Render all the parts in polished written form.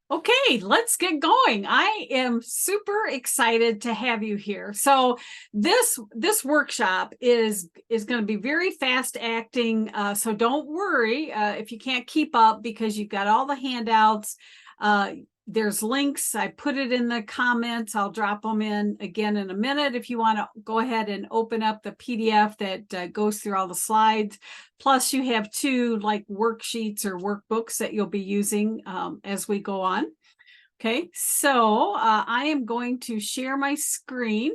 Okay, let's get going. I am super excited to have you here. So this workshop is going to be very fast acting. So don't worry if you can't keep up because you've got all the handouts. There's links. I put it in the comments. I'll drop them in again in a minute. If you want to go ahead and open up the PDF that goes through all the slides. Plus you have two like worksheets or workbooks that you'll be using as we go on. Okay, so I am going to share my screen.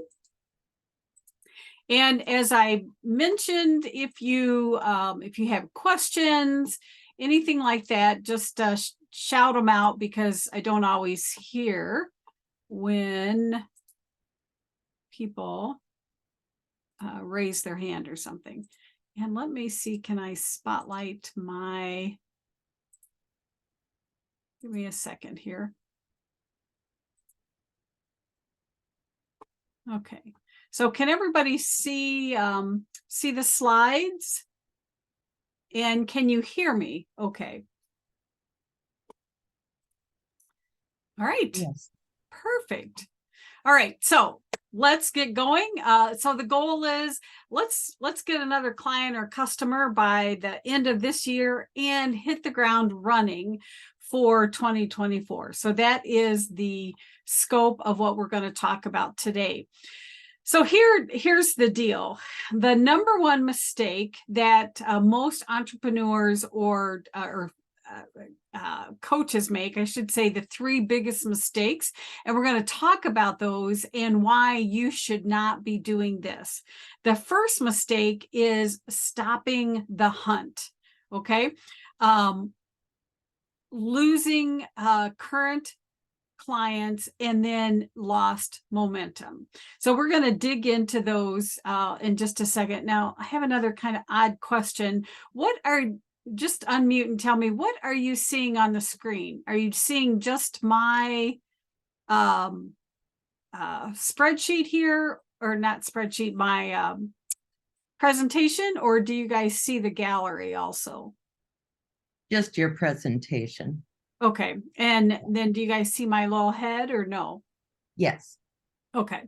And as I mentioned, if you have questions, anything like that, just shout them out because I don't always hear when people raise their hand or something. And let me see, can I spotlight my, give me a second here. Okay, so can everybody see the slides? And can you hear me? Okay. All right. Yes. Perfect. All right, so let's get going. So the goal is let's get another client or customer by the end of this year and hit the ground running for 2024. So that is the scope of what we're going to talk about today. So here's the deal. The number one mistake that most entrepreneurs or coaches make, I should say, the three biggest mistakes, and we're going to talk about those and why you should not be doing this. The first mistake is stopping the hunt. Okay, losing current clients and then lost momentum. So we're going to dig into those in just a second. Now, I have another kind of odd question. Just unmute and tell me, what are you seeing on the screen? Are you seeing just my spreadsheet here, or not spreadsheet, my presentation, or do you guys see the gallery also? Just your presentation. Okay, and then do you guys see my little head or no? Yes. Okay.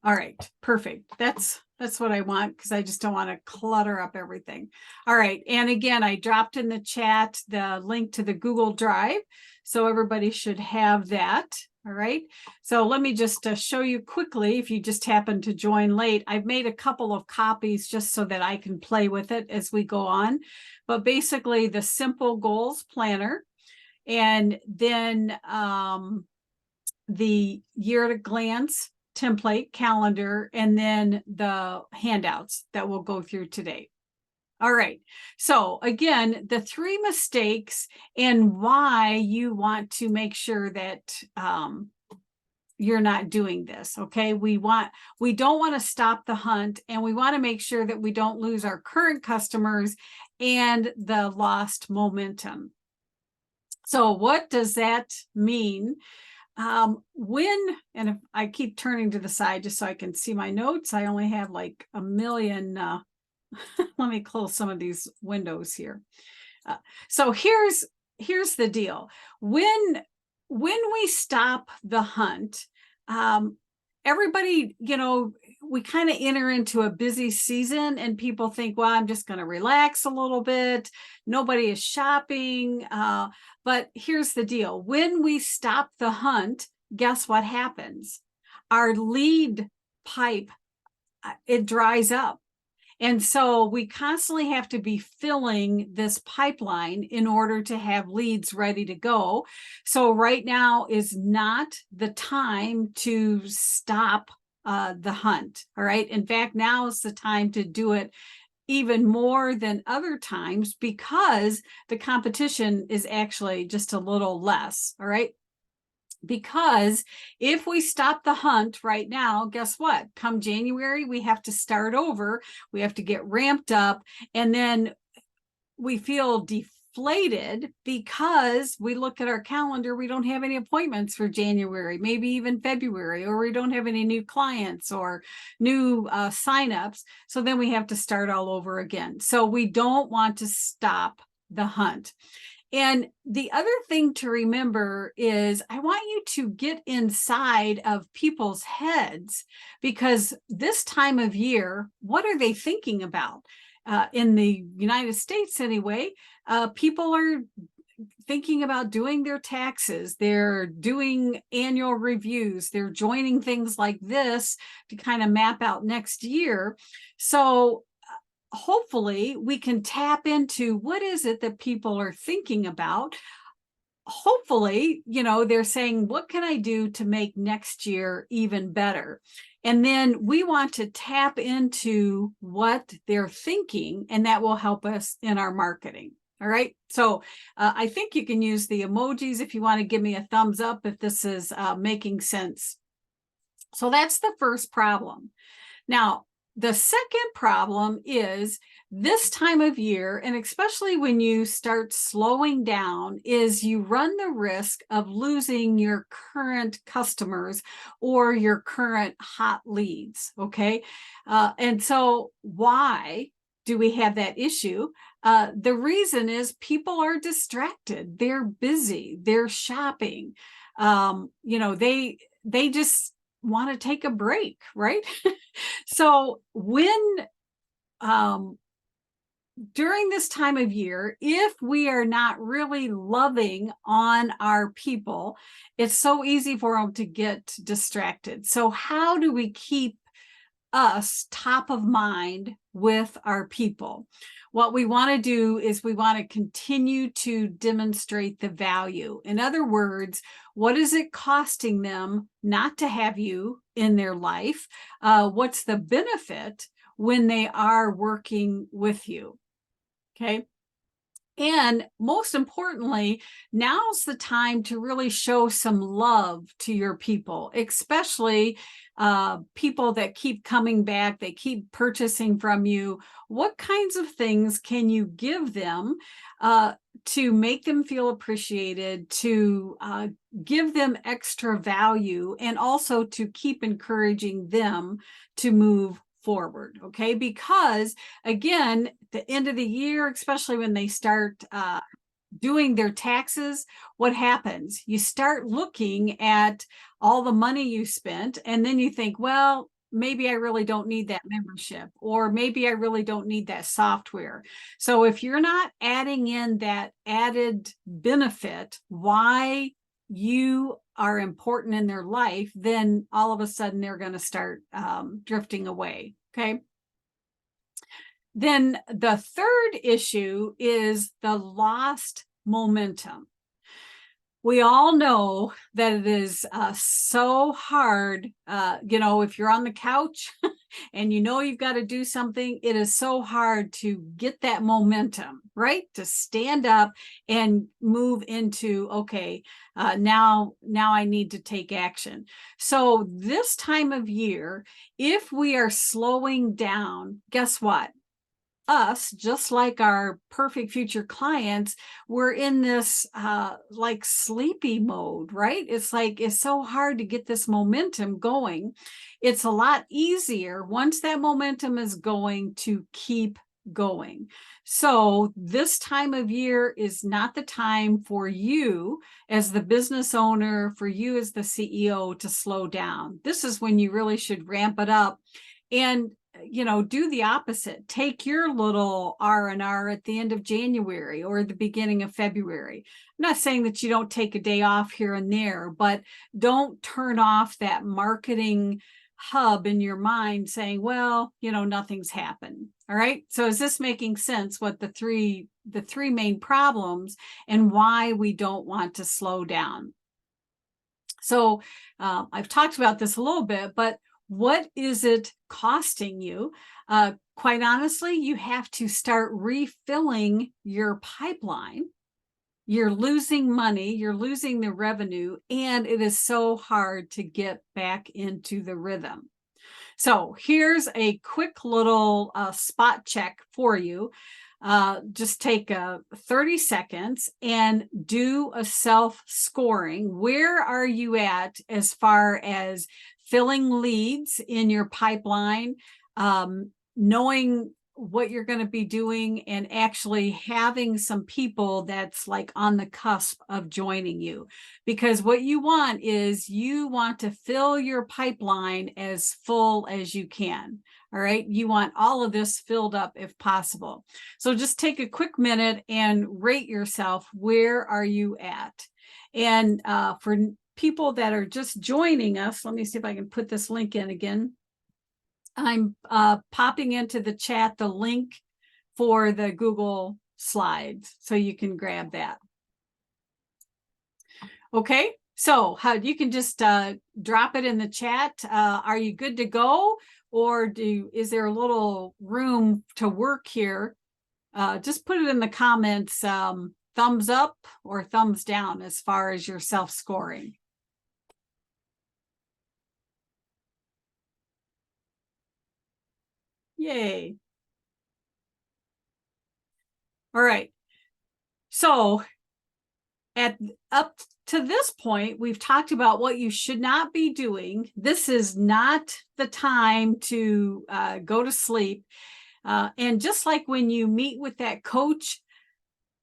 All right. Perfect. That's what I want because I just don't want to clutter up everything. All right. And again, I dropped in the chat the link to the Google Drive. So everybody should have that. All right. So let me just show you quickly, if you just happen to join late, I've made a couple of copies just so that I can play with it as we go on. But basically the simple goals planner, and then the year at a glance template calendar, and then the handouts that we'll go through today. All right. So again, the three mistakes and why you want to make sure that you're not doing this. Okay. We don't want to stop the hunt, and we want to make sure that we don't lose our current customers and the lost momentum. So what does that mean? And if I keep turning to the side just so I can see my notes, I only have like a million. Let me close some of these windows here. So here's the deal. When we stop the hunt, everybody, we kind of enter into a busy season and people think, well, I'm just going to relax a little bit. Nobody is shopping. But here's the deal. When we stop the hunt, guess what happens? Our lead pipe, it dries up. And so we constantly have to be filling this pipeline in order to have leads ready to go. So right now is not the time to stop the hunt. All right. In fact, now is the time to do it even more than other times because the competition is actually just a little less. All right. Because if we stop the hunt right now, guess what? Come January, we have to start over. We have to get ramped up. And then we feel deflated because we look at our calendar. We don't have any appointments for January, maybe even February, or we don't have any new clients or new signups. So then we have to start all over again. So we don't want to stop the hunt. And the other thing to remember is I want you to get inside of people's heads, because this time of year, what are they thinking about? In the United States, anyway, people are thinking about doing their taxes. They're doing annual reviews. They're joining things like this to kind of map out next year. So hopefully we can tap into what is it that people are thinking about. Hopefully, they're saying, what can I do to make next year even better? And then we want to tap into what they're thinking, and that will help us in our marketing. All right. So I think you can use the emojis if you want to give me a thumbs up if this is making sense. So that's the first problem. Now, the second problem is this time of year, and especially when you start slowing down, is you run the risk of losing your current customers or your current hot leads. Okay. And so why do we have that issue? The reason is people are distracted. They're busy. They're shopping. They just want to take a break, right? So during this time of year, if we are not really loving on our people, it's so easy for them to get distracted. So how do we keep us top of mind with our people? What we want to do is we want to continue to demonstrate the value. In other words, what is it costing them not to have you in their life? What's the benefit when they are working with you? Okay. And most importantly, now's the time to really show some love to your people, especially people that keep coming back, they keep purchasing from you. What kinds of things can you give them to make them feel appreciated, to give them extra value, and also to keep encouraging them to move forward? Okay, because again, the end of the year, especially when they start doing their taxes, what happens? You start looking at all the money you spent, and then you think, well, maybe I really don't need that membership, or maybe I really don't need that software. So if you're not adding in that added benefit, why you are important in their life, then all of a sudden they're going to start drifting away. Okay. Then the third issue is the lost momentum. We all know that it is so hard, if you're on the couch and you've got to do something, it is so hard to get that momentum, right? To stand up and move into, okay, now I need to take action. So this time of year, if we are slowing down, guess what? Us, just like our perfect future clients, we're in this like sleepy mode, right? It's like it's so hard to get this momentum going. It's a lot easier once that momentum is going to keep going. So this time of year is not the time for you as the business owner, for you as the CEO, to slow down. This is when you really should ramp it up and do the opposite. Take your little R&R at the end of January or the beginning of February. I'm not saying that you don't take a day off here and there, but don't turn off that marketing hub in your mind saying, well, nothing's happened. All right. So is this making sense, what the three main problems and why we don't want to slow down? So I've talked about this a little bit, but what is it costing you? Quite honestly, you have to start refilling your pipeline. You're losing money, you're losing the revenue, and it is so hard to get back into the rhythm. So here's a quick little spot check for you. Just take 30 seconds and do a self-scoring. Where are you at as far as filling leads in your pipeline, knowing what you're going to be doing and actually having some people that's like on the cusp of joining you. Because what you want is you want to fill your pipeline as full as you can. All right. You want all of this filled up if possible. So just take a quick minute and rate yourself. Where are you at? And for people that are just joining us, let me see if I can put this link in again. I'm popping into the chat the link for the Google slides, so you can grab that. Okay, so how you can just drop it in the chat. Are you good to go, or is there a little room to work here? Just put it in the comments, thumbs up or thumbs down as far as your self-scoring. Yay. All right. So up to this point, we've talked about what you should not be doing. This is not the time to go to sleep. And just like when you meet with that coach,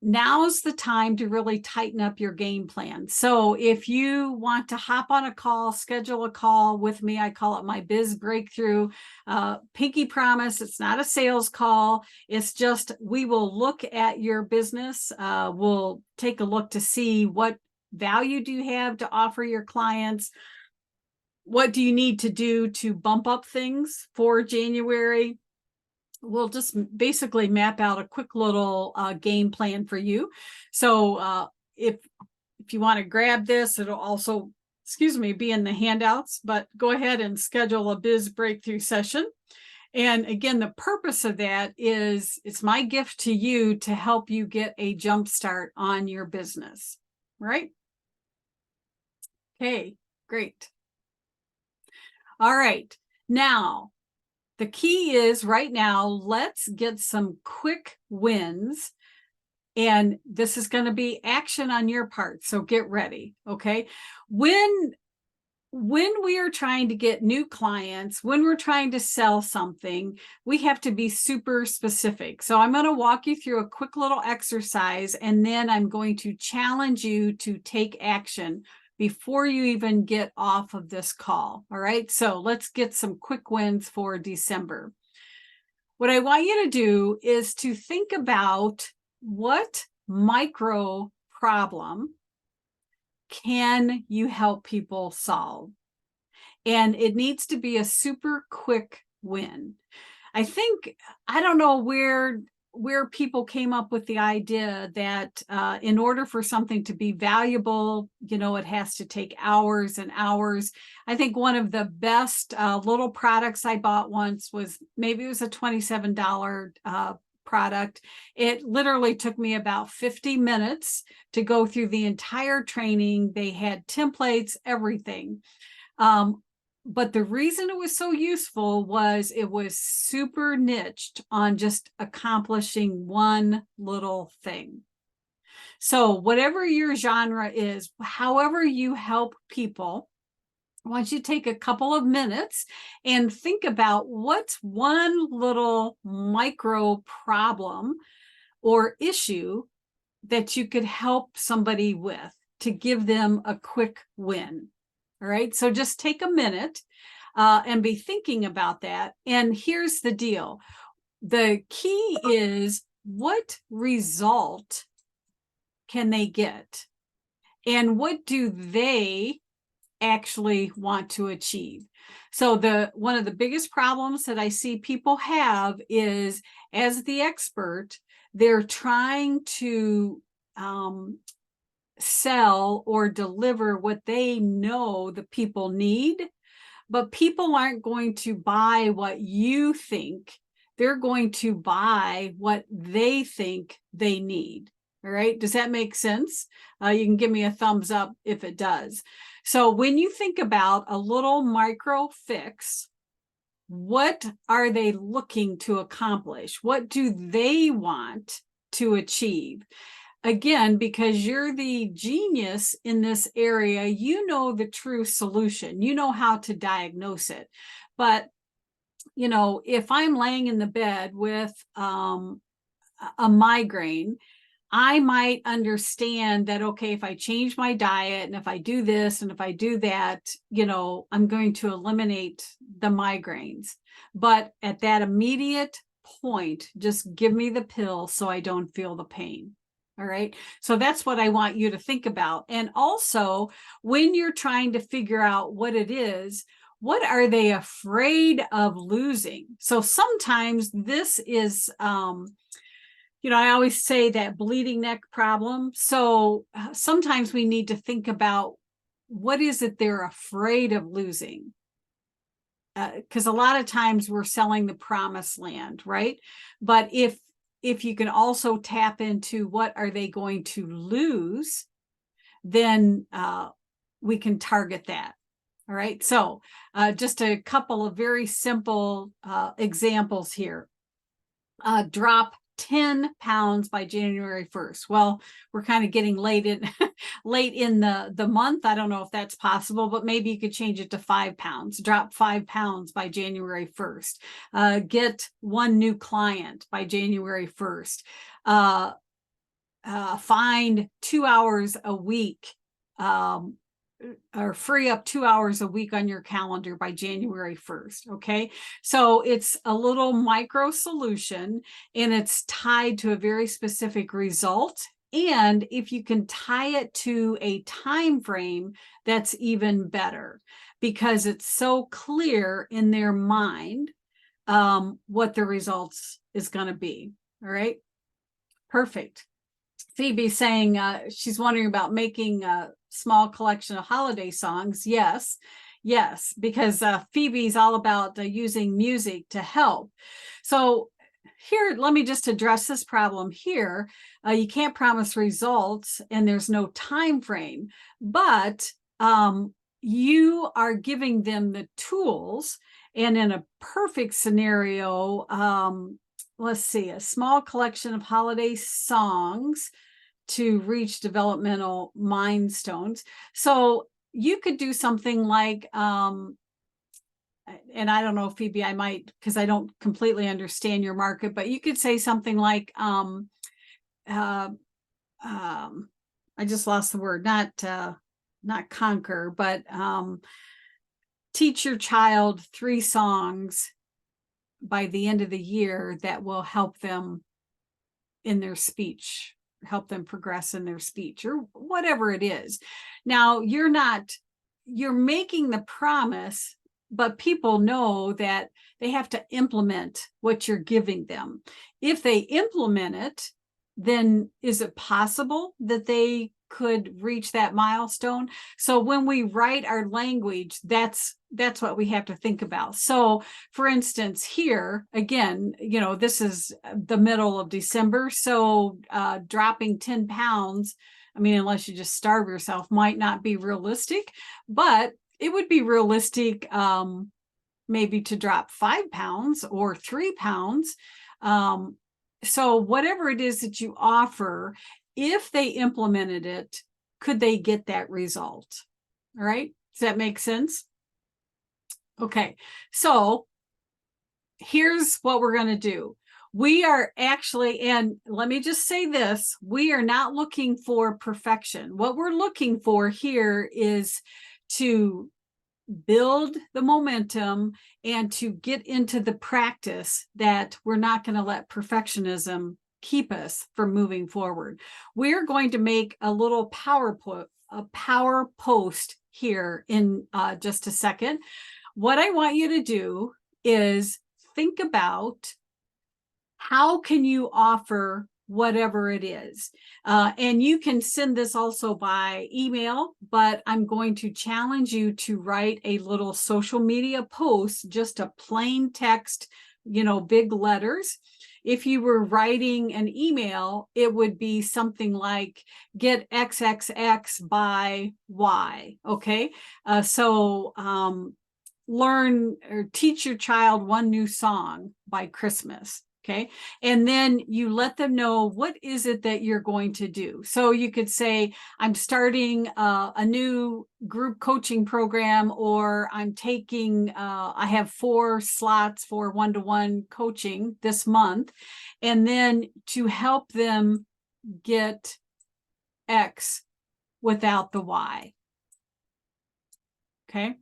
now's the time to really tighten up your game plan. So if you want to hop on a call, schedule a call with me, I call it my biz breakthrough. Pinky promise, it's not a sales call. It's just, we will look at your business. We'll take a look to see what value do you have to offer your clients. What do you need to do to bump up things for January? We'll just basically map out a quick little game plan for you. So if you want to grab this, it'll also, be in the handouts, but go ahead and schedule a biz breakthrough session. And again, the purpose of that is it's my gift to you to help you get a jump start on your business, right? Okay, great. All right, now, the key is right now, let's get some quick wins. And this is going to be action on your part. So get ready. Okay. When we are trying to get new clients, when we're trying to sell something, we have to be super specific. So I'm going to walk you through a quick little exercise, and then I'm going to challenge you to take action before you even get off of this call. All right. So let's get some quick wins for December. What I want you to do is to think about what micro problem can you help people solve? And it needs to be a super quick win. I don't know where people came up with the idea that in order for something to be valuable, it has to take hours and hours. I think one of the best little products I bought once was, maybe it was a $27 product. It literally took me about 50 minutes to go through the entire training. They had templates, everything. But the reason it was so useful was it was super niched on just accomplishing one little thing. So whatever your genre is, however you help people, I want you to take a couple of minutes and think about what's one little micro problem or issue that you could help somebody with to give them a quick win. All right, so just take a minute and be thinking about that. And here's the deal. The key is, what result can they get? And what do they actually want to achieve? So one of the biggest problems that I see people have is, as the expert, they're trying to sell or deliver what they know the people need, but people aren't going to buy what you think. They're going to buy what they think they need. All right. Does that make sense? You can give me a thumbs up if it does. So when you think about a little micro fix, what are they looking to accomplish? What do they want to achieve? Again, because you're the genius in this area, you know the true solution. You know how to diagnose it. But if I'm laying in the bed with a migraine, I might understand that, okay, if I change my diet and if I do this and if I do that, I'm going to eliminate the migraines. But at that immediate point, just give me the pill so I don't feel the pain. All right. So that's what I want you to think about. And also, when you're trying to figure out what it is, what are they afraid of losing? So sometimes this is, I always say that bleeding neck problem. So sometimes we need to think about what is it they're afraid of losing? Because a lot of times we're selling the promised land, right? But if you can also tap into what are they going to lose, then we can target that. All right. So just a couple of very simple examples here. Drop 10 pounds by January 1st. Well, we're kind of getting late in the month. I don't know if that's possible, but maybe you could change it to 5 pounds. Drop 5 pounds by January 1st. Get one new client by January 1st. Find 2 hours a week, or free up 2 hours a week on your calendar by January 1st. Okay. So it's a little micro solution and it's tied to a very specific result. And if you can tie it to a time frame, that's even better because it's so clear in their mind what the results is going to be. All right. Perfect. Phoebe saying she's wondering about making a small collection of holiday songs. Yes, because Phoebe's all about using music to help. So here, let me just address this problem here. You can't promise results and there's no time frame, but you are giving them the tools. And in a perfect scenario, let's see, a small collection of holiday songs to reach developmental milestones. So you could do something like, and I don't know, Phoebe, I might, because I don't completely understand your market, but you could say something like, I just lost the word, not conquer, but teach your child 3 songs by the end of the year that will help them in their speech, help them progress in their speech, or whatever it is. Now, you're making the promise, but people know that they have to implement what you're giving them. If they implement it, then is it possible that they could reach that milestone? So when we write our language, that's what we have to think about. So for instance, here again, this is the middle of December. So dropping 10 pounds, I mean, unless you just starve yourself, might not be realistic, but it would be realistic maybe to drop 5 pounds or 3 pounds. So whatever it is that you offer, if they implemented it, could they get that result? All right. Does that make sense? Okay. So here's what we're going to do. We are actually, and let me just say this, we are not looking for perfection. What we're looking for here is to build the momentum and to get into the practice that we're not going to let perfectionism keep us from moving forward. We're going to make a little power post here in just a second. What I want you to do is think about how can you offer whatever it is. And you can send this also by email, but I'm going to challenge you to write a little social media post, just a plain text, big letters. If you were writing an email, it would be something like get XXX by Y. Okay. Learn or teach your child one new song by Christmas. Okay. And then you let them know what is it that you're going to do. So you could say, I'm starting a new group coaching program, or I'm taking, I have 4 slots for one-to-one coaching this month. And then to help them get X without the Y. Okay.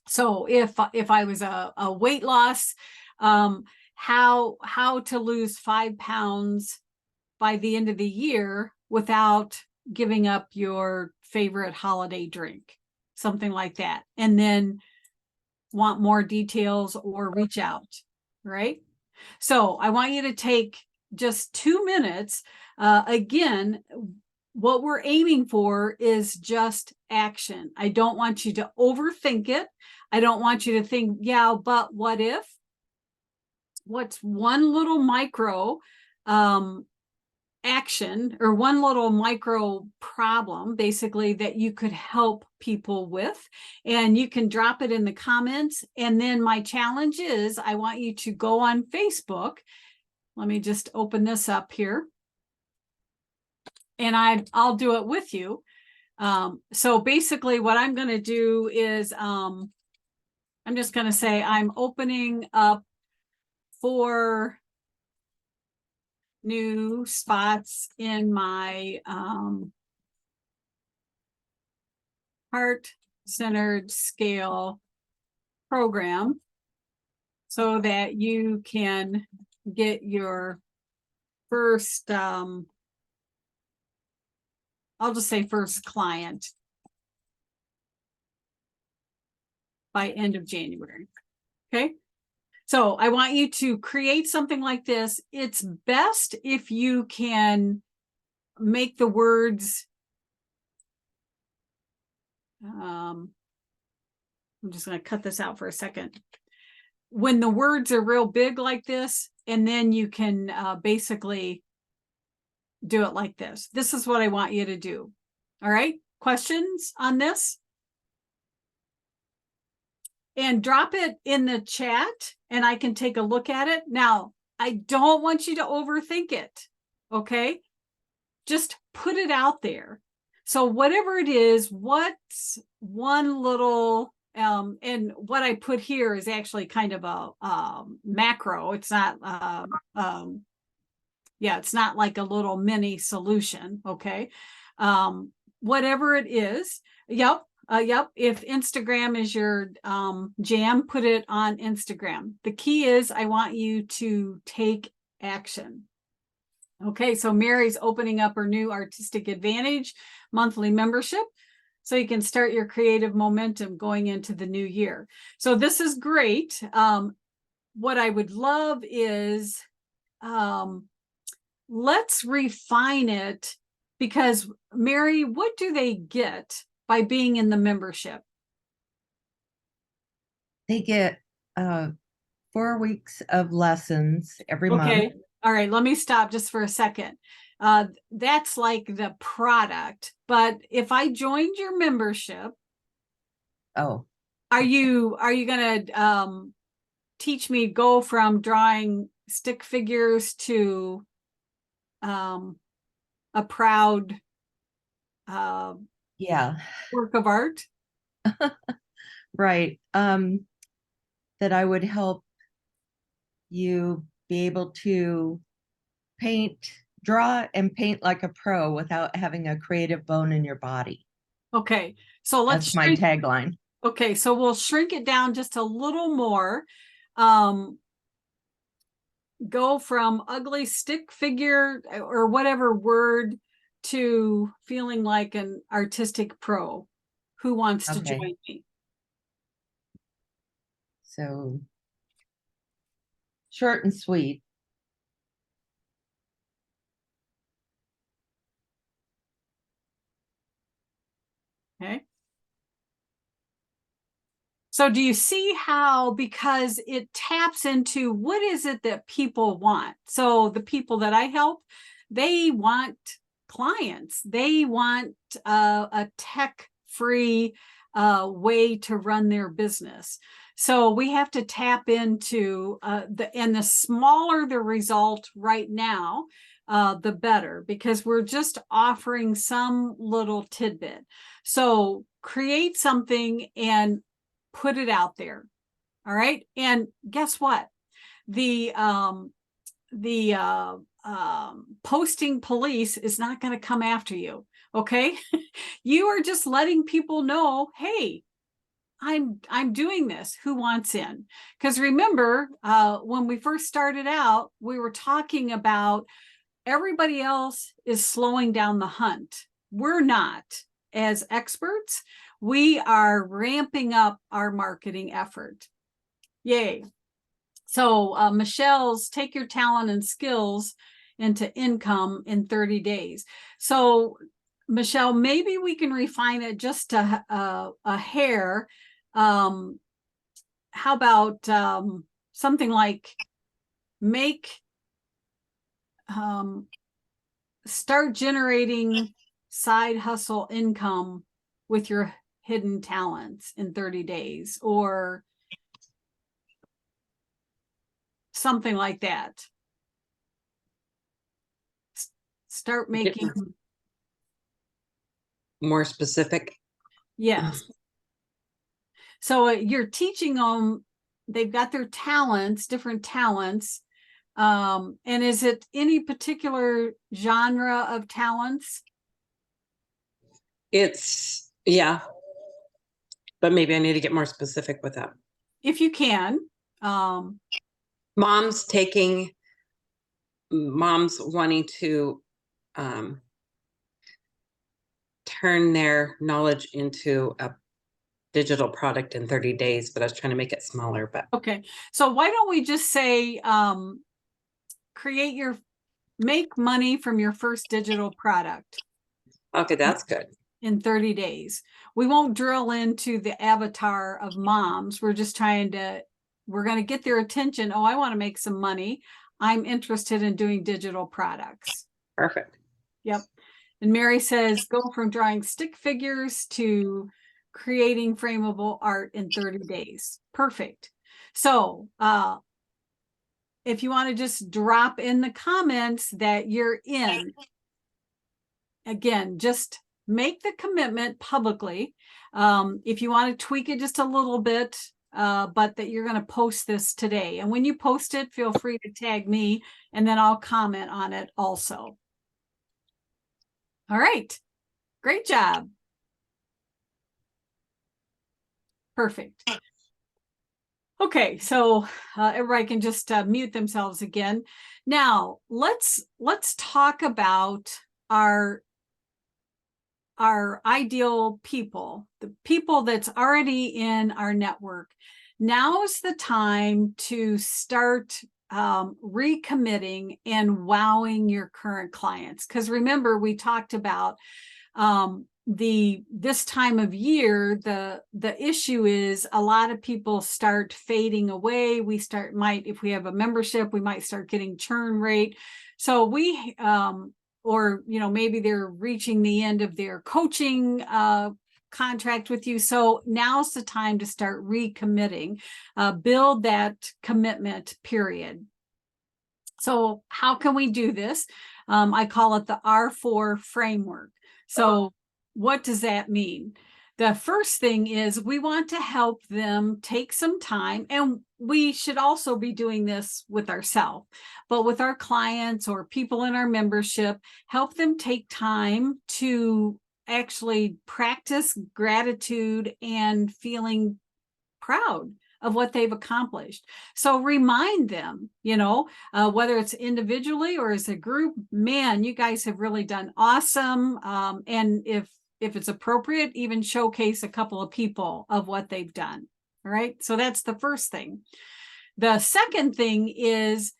So if I was a weight loss, how to lose 5 pounds by the end of the year without giving up your favorite holiday drink, something like that. And then want more details or reach out, right? So I want you to take just 2 minutes. Again, what we're aiming for is just action. I don't want you to overthink it. I don't want you to think, yeah, but what if? What's one little micro action, or one little micro problem basically that you could help people with? And you can drop it in the comments. And then my challenge is, I want you to go on Facebook. Let me just open this up here, and I'll do it with you. So basically what I'm going to do is, I'm just going to say I'm opening up 4 new spots in my heart-centered scale program, so that you can get your first, I'll just say first client by end of January. Okay. So I want you to create something like this. It's best if you can make the words, I'm just going to cut this out for a second. When the words are real big like this, and then you can basically do it like this. This is what I want you to do. All right. Questions on this? And drop it in the chat and I can take a look at it. Now, I don't want you to overthink it. Okay. Just put it out there. So whatever it is, what's one little, and what I put here is actually kind of a macro. It's not, yeah, it's not like a little mini solution. Okay. Whatever it is. Yep. Yep. If Instagram is your jam, put it on Instagram. The key is I want you to take action. Okay, so Mary's opening up her new Artistic Advantage monthly membership, so you can start your creative momentum going into the new year. So this is great. What I would love is, let's refine it, because Mary, what do they get by being in the membership? They get 4 weeks of lessons every month. Okay. All right. Let me stop just for a second. That's like the product. But if I joined your membership, Oh, are you going to teach me go from drawing stick figures to a proud yeah, work of art? right. That I would help you be able to draw and paint like a pro without having a creative bone in your body. Okay. So That's my tagline. Okay, so we'll shrink it down just a little more. Go from ugly stick figure or whatever word to feeling like an artistic pro. Who wants to join me? So short and sweet. Okay. So do you see how, because it taps into what is it that people want? So the people that I help, they want clients. They want a tech-free way to run their business. So we have to tap into the smaller the result right now, the better, because we're just offering some little tidbit. So create something and put it out there. All right. And guess what? The posting police is not going to come after you. Okay. You are just letting people know, hey, I'm doing this. Who wants in? Because remember, when we first started out, we were talking about everybody else is slowing down the hunt. We're not. As experts, we are ramping up our marketing effort. Yay. So Michelle's take your talent and skills into income in 30 days. So Michelle, maybe we can refine it just a hair. How about something like make start generating side hustle income with your hidden talents in 30 days, or something like that. Start making more specific. Yes. So you're teaching them, they've got their talents, different talents. And is it any particular genre of talents? It's, yeah, but maybe I need to get more specific with that. If you can. Mom's wanting to turn their knowledge into a digital product in 30 days, but I was trying to make it smaller. But okay, so why don't we just say make money from your first digital product. okay, that's good. In 30 days. We won't drill into the avatar of moms. We're just we're going to get their attention. Oh, I want to make some money. I'm interested in doing digital products. Perfect. Yep. And Mary says, go from drawing stick figures to creating frameable art in 30 days. Perfect. So, if you want to just drop in the comments that you're in, again, just make the commitment publicly. If you want to tweak it just a little bit, but that you're going to post this today. And when you post it, feel free to tag me and then I'll comment on it also. All right. Great job. Perfect. Okay, so everybody can just mute themselves again. Now, let's talk about our ideal people, the people that's already in our network. Now is the time to start recommitting and wowing your current clients. Because remember, we talked about this time of year, the issue is a lot of people start fading away. If we have a membership, we might start getting churn rate. So we or maybe they're reaching the end of their coaching contract with you. So now's the time to start recommitting, build that commitment period. So how can we do this? I call it the R4 framework. So what does that mean? The first thing is we want to help them take some time, and we should also be doing this with ourselves, but with our clients or people in our membership, help them take time to actually practice gratitude and feeling proud of what they've accomplished. So remind them, whether it's individually or as a group, man, you guys have really done awesome. And if it's appropriate, even showcase a couple of people of what they've done. All right. So that's the first thing. The second thing is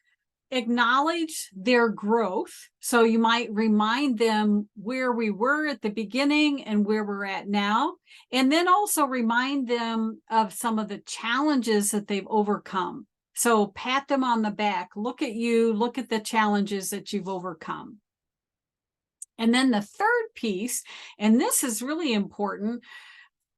acknowledge their growth. So you might remind them where we were at the beginning and where we're at now. And then also remind them of some of the challenges that they've overcome. So pat them on the back, look at you, look at the challenges that you've overcome. And then the third piece, and this is really important,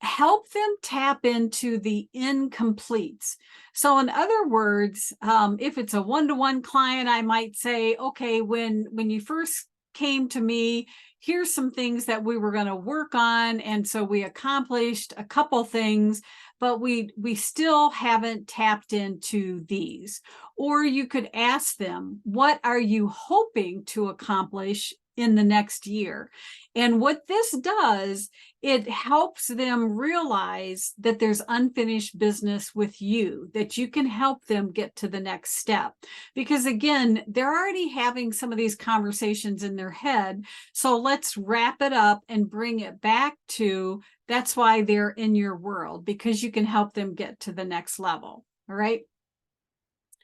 help them tap into the incompletes. So in other words, if it's a one-to-one client, I might say, okay, when you first came to me, here's some things that we were going to work on. And so we accomplished a couple things, but we still haven't tapped into these. Or you could ask them, what are you hoping to accomplish in the next year? And what this does, it helps them realize that there's unfinished business with you, that you can help them get to the next step. Because again, they're already having some of these conversations in their head. So let's wrap it up and bring it back to, that's why they're in your world, because you can help them get to the next level. All right.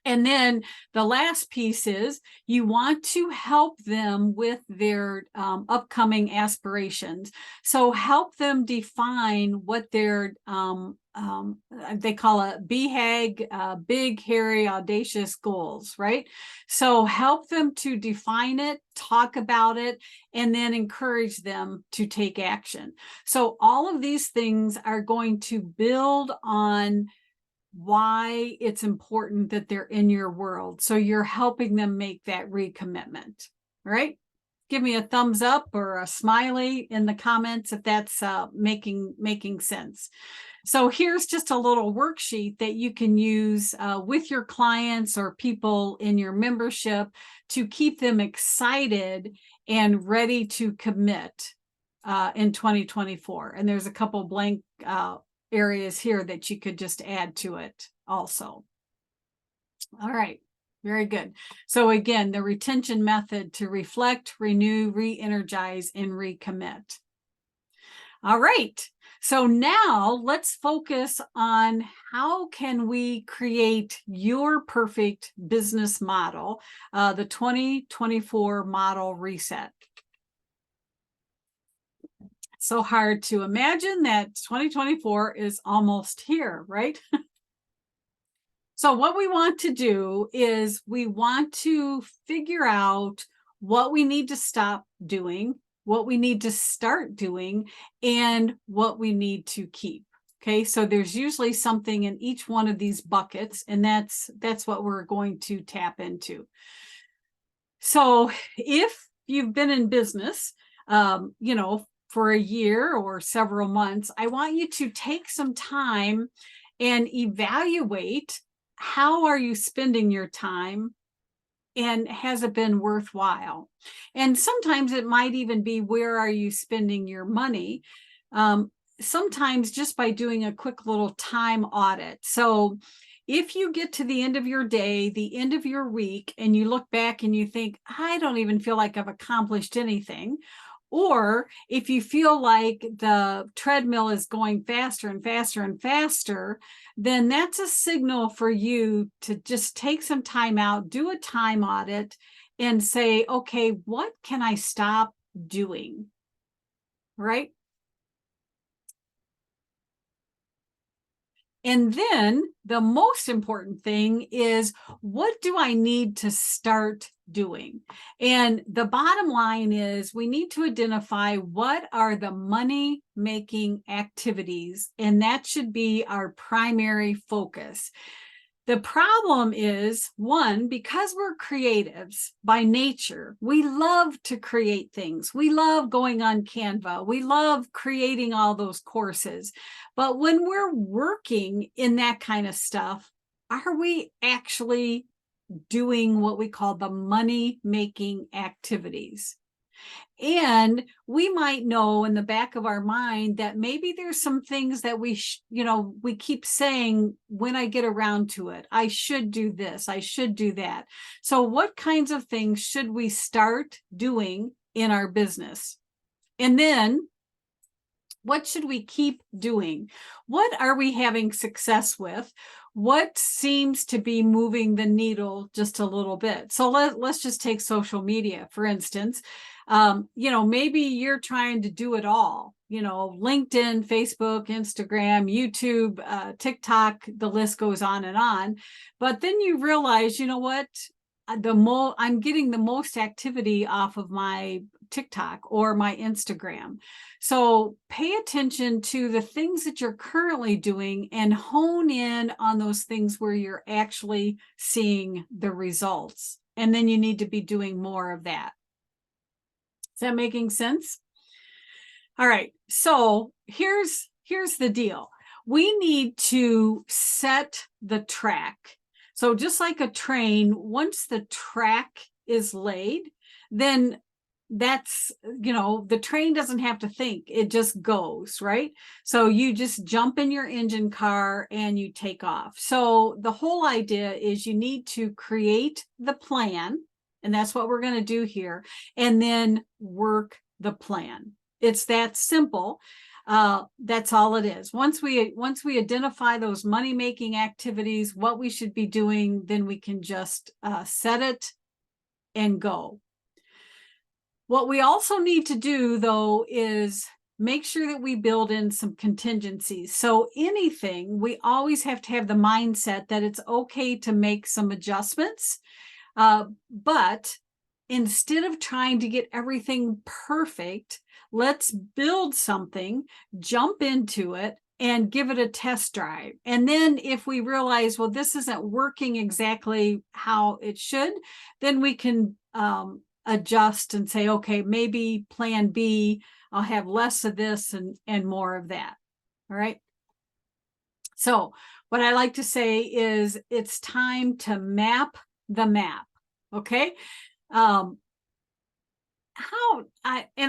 And then the last piece is you want to help them with their upcoming aspirations. So help them define what their, they call it BHAG, big, hairy, audacious goals, right? So help them to define it, talk about it, and then encourage them to take action. So all of these things are going to build on why it's important that they're in your world. So you're helping them make that recommitment, right? Give me a thumbs up or a smiley in the comments if that's making sense. So here's just a little worksheet that you can use with your clients or people in your membership to keep them excited and ready to commit in 2024. And there's a couple blank areas here that you could just add to it also. All right, very good. So again, the retention method to reflect, renew, re-energize, and recommit. All right, so now let's focus on how can we create your perfect business model, the 2024 model reset. So hard to imagine that 2024 is almost here, right? So what we want to do is we want to figure out what we need to stop doing, what we need to start doing, and what we need to keep. Okay, so there's usually something in each one of these buckets, and that's what we're going to tap into. So if you've been in business, you know, for a year or several months, I want you to take some time and evaluate how are you spending your time and has it been worthwhile? And sometimes it might even be where are you spending your money? Sometimes just by doing a quick little time audit. So if you get to the end of your day, the end of your week, and you look back and you think, I don't even feel like I've accomplished anything. Or if you feel like the treadmill is going faster and faster and faster, then that's a signal for you to just take some time out, do a time audit, and say, okay, what can I stop doing? Right? And then the most important thing is, what do I need to start doing? And the bottom line is we need to identify what are the money-making activities, and that should be our primary focus. The problem is, one, because we're creatives by nature, we love to create things. We love going on Canva. We love creating all those courses. But when we're working in that kind of stuff, are we actually doing what we call the money-making activities? And we might know in the back of our mind that maybe there's some things that we keep saying, when I get around to it, I should do this, I should do that. So what kinds of things should we start doing in our business? And then what should we keep doing? What are we having success with? What seems to be moving the needle just a little bit? So let's just take social media, for instance. Maybe you're trying to do it all, LinkedIn, Facebook, Instagram, YouTube, TikTok, the list goes on and on. But then you realize, you know what? I'm getting the most activity off of my TikTok or my Instagram. So pay attention to the things that you're currently doing and hone in on those things where you're actually seeing the results. And then you need to be doing more of that. Is that making sense? All right. So here's the deal. We need to set the track. So just like a train, once the track is laid, then that's, the train doesn't have to think, it just goes, right? So you just jump in your engine car and you take off. So the whole idea is you need to create the plan, and that's what we're going to do here, and then work the plan. It's that simple. That's all it is. Once we identify those money-making activities, what we should be doing, then we can just set it and go. What we also need to do, though, is make sure that we build in some contingencies. So anything, we always have to have the mindset that it's okay to make some adjustments. But instead of trying to get everything perfect, let's build something, jump into it, and give it a test drive. And then if we realize, well, this isn't working exactly how it should, then we can adjust and say, okay, maybe plan B, I'll have less of this and more of that. All right. So what I like to say is it's time to map the map. Okay.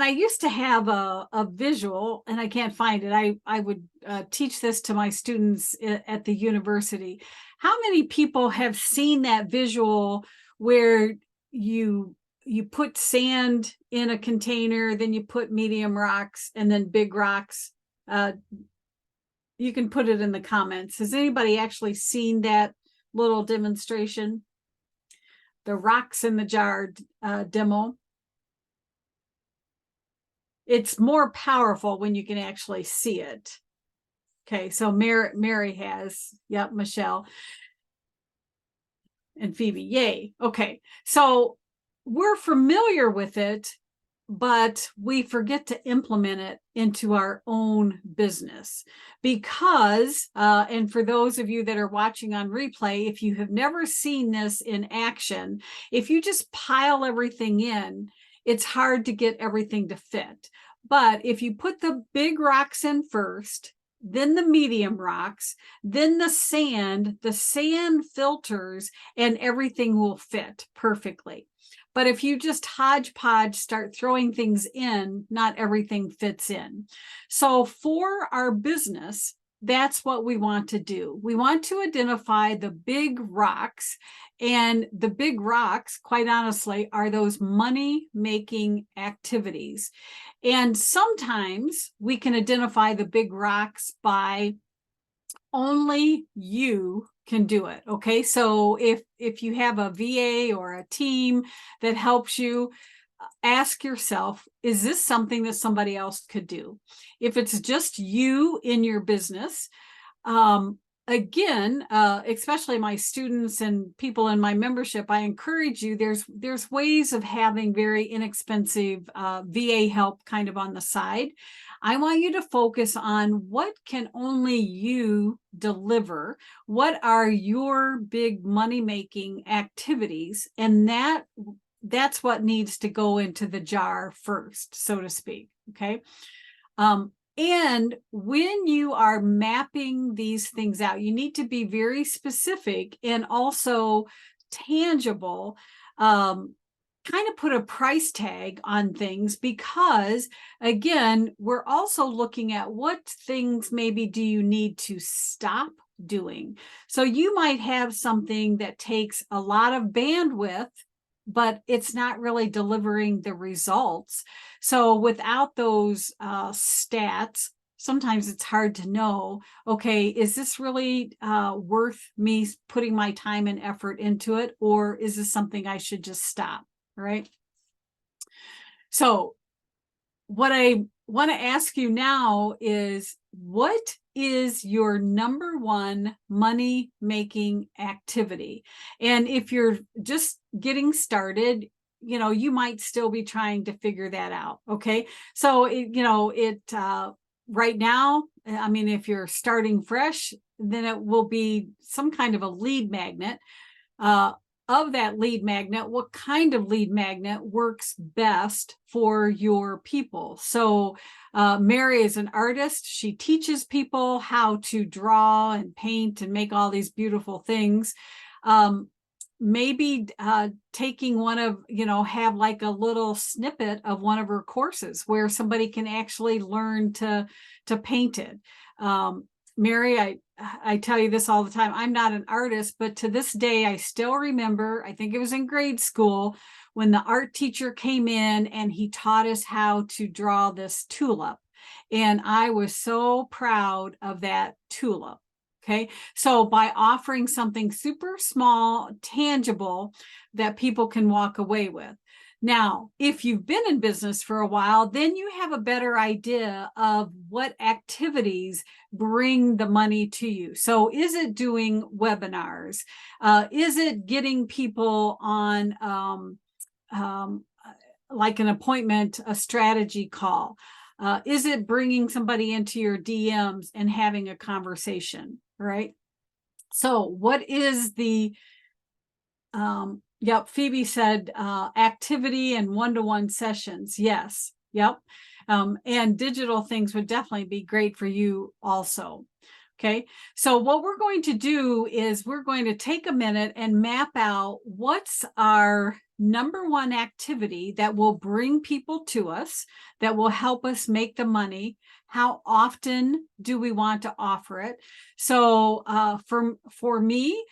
I used to have a visual, and I can't find it. I would teach this to my students at the university. How many people have seen that visual where you put sand in a container, then you put medium rocks and then big rocks? You can put it in the comments. Has anybody actually seen that little demonstration? The rocks in the jar demo. It's more powerful when you can actually see it. Okay, so Mary has, yep, Michelle and Phoebe, yay. Okay, so we're familiar with it, but we forget to implement it into our own business because, and for those of you that are watching on replay, if you have never seen this in action, if you just pile everything in, it's hard to get everything to fit. But if you put the big rocks in first, then the medium rocks, then the sand filters and everything will fit perfectly. But if you just hodgepodge, start throwing things in, not everything fits in. So for our business, that's what we want to do. We want to identify the big rocks, and the big rocks, quite honestly, are those money-making activities. And sometimes we can identify the big rocks by only you can do it. Okay, so if you have a VA or a team that helps you, ask yourself, is this something that somebody else could do? If it's just you in your business, again, especially my students and people in my membership, I encourage you, there's ways of having very inexpensive VA help kind of on the side. I want you to focus on what can only you deliver. What are your big money-making activities? And that's what needs to go into the jar first, so to speak. Okay. And when you are mapping these things out, you need to be very specific and also tangible, kind of put a price tag on things, because again, we're also looking at what things maybe do you need to stop doing. So you might have something that takes a lot of bandwidth, but it's not really delivering the results. So without those stats, sometimes it's hard to know, okay, is this really worth me putting my time and effort into it? Or is this something I should just stop, right? So what I want to ask you now is, what is your number one money making activity? And if you're just getting started, you might still be trying to figure that out. Okay. So, right now, I mean, if you're starting fresh, then it will be some kind of a lead magnet. Of that lead magnet, what kind of lead magnet works best for your people? So, Mary is an artist. She teaches people how to draw and paint and make all these beautiful things. Maybe taking one of, have like a little snippet of one of her courses where somebody can actually learn to paint it. Mary, I tell you this all the time. I'm not an artist, but to this day, I still remember, I think it was in grade school, when the art teacher came in and he taught us how to draw this tulip. And I was so proud of that tulip. Okay. So by offering something super small, tangible that people can walk away with. Now, if you've been in business for a while, then you have a better idea of what activities bring the money to you. So is it doing webinars? Is it getting people on like an appointment, a strategy call? Is it bringing somebody into your DMs and having a conversation, right? So what is the yep, Phoebe said activity and one-to-one sessions. Yes. Yep. And digital things would definitely be great for you also. Okay. So what we're going to do is we're going to take a minute and map out what's our number one activity that will bring people to us, that will help us make the money. How often do we want to offer it? So for me,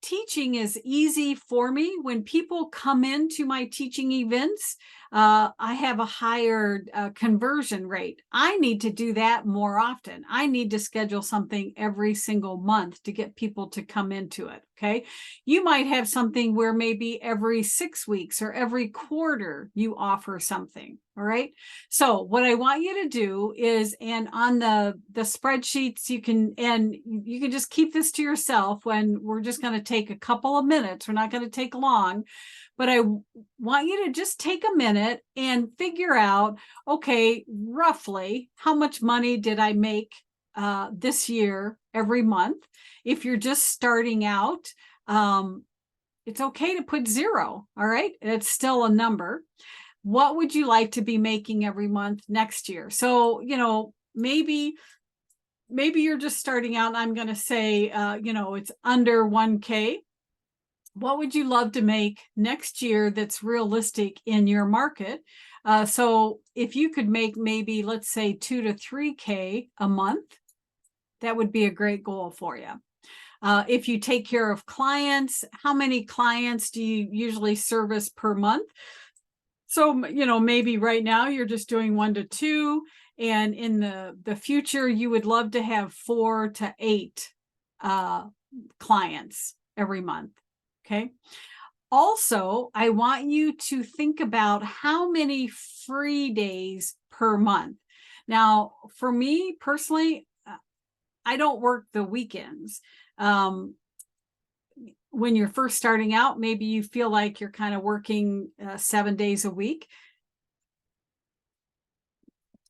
teaching is easy for me. When people come into my teaching events, I have a higher conversion rate. I need to do that more often. I need to schedule something every single month to get people to come into it. Okay. You might have something where maybe every 6 weeks or every quarter you offer something. All right. So what I want you to do is, and on the spreadsheets, you can just keep this to yourself when we're just going to take a couple of minutes. We're not going to take long, but I want you to just take a minute and figure out, okay, roughly how much money did I make this year every month? If you're just starting out, it's okay to put 0. All right. It's still a number. What would you like to be making every month next year? So, maybe you're just starting out and I'm going to say, it's under 1K. What would you love to make next year that's realistic in your market? So if you could make maybe, let's say 2 to 3K a month, that would be a great goal for you. If you take care of clients, how many clients do you usually service per month? So, maybe right now you're just doing 1 to 2, and in the future, you would love to have 4 to 8 clients every month. Okay. Also, I want you to think about how many free days per month. Now, for me personally, I don't work the weekends. When you're first starting out, maybe you feel like you're kind of working 7 days a week.